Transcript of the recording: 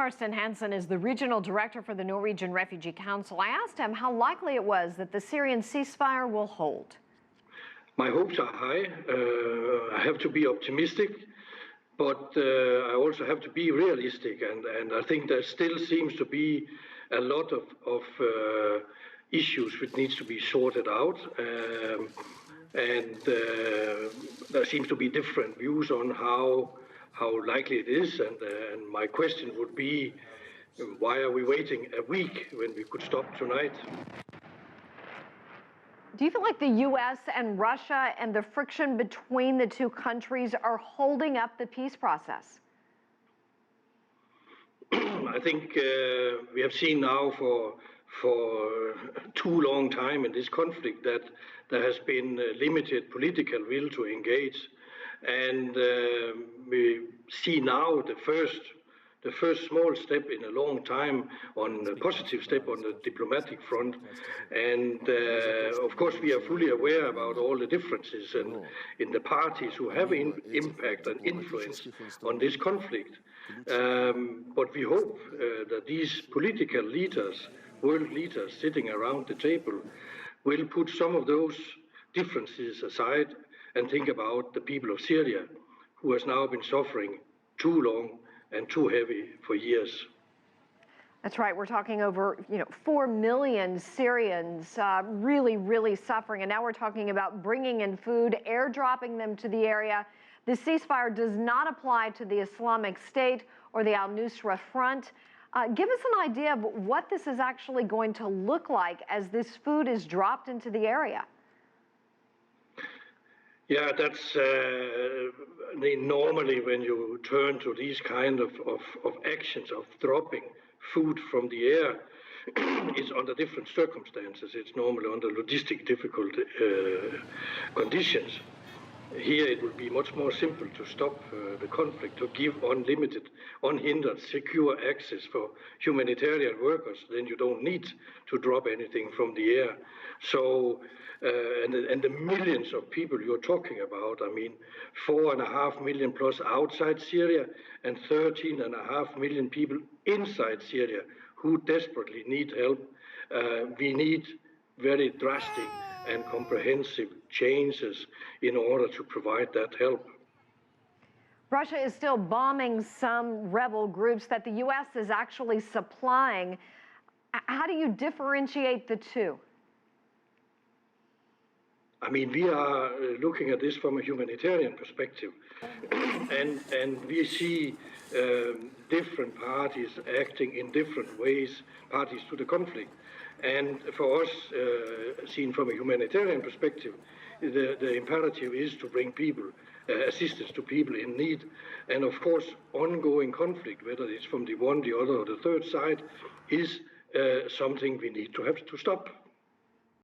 Carsten Hansen is the regional director for the Norwegian Refugee Council. I asked him how likely it was that the Syrian ceasefire will hold. My hopes are high. I have to be optimistic, but I also have to be realistic. And I think there still seems to be a lot of issues which needs to be sorted out. There seems to be different views on how likely it is. And my question would be, why are we waiting a week when we could stop tonight? Do you feel like the U.S. and Russia and the friction between the two countries are holding up the peace process? I think we have seen now for too long time in this conflict that there has been limited political will to engage, and we see now the first small step in a long time on a positive step on the diplomatic front. And of course we are fully aware about all the differences in the parties who have impact and influence on this conflict. But we hope that these political leaders, world leaders sitting around the table, will put some of those differences aside and think about the people of Syria, who has now been suffering too long and too heavy for years. That's right. We're talking over 4 million Syrians really suffering. And now we're talking about bringing in food, airdropping them to the area. The ceasefire does not apply to the Islamic State or the al-Nusra Front. Give us an idea of what this is actually going to look like as this food is dropped into the area. Yeah, that's normally when you turn to these kind of actions of dropping food from the air, it's under different circumstances. It's normally under logistic difficult conditions. Here it would be much more simple to stop the conflict, to give unlimited, unhindered, secure access for humanitarian workers. Then you don't need to drop anything from the air. So, and the millions of people you're talking about, I mean, 4.5 million plus outside Syria and 13.5 million people inside Syria who desperately need help. We need very drastic and comprehensive changes in order to provide that help. Russia is still bombing some rebel groups that the U.S. is actually supplying. How do you differentiate the two? I mean, we are looking at this from a humanitarian perspective, and we see different parties acting in different ways, parties to the conflict. And for us, seen from a humanitarian perspective, the imperative is to bring people, assistance to people in need. And of course, ongoing conflict, whether it's from the one, the other, or the third side, is something we need to have to stop.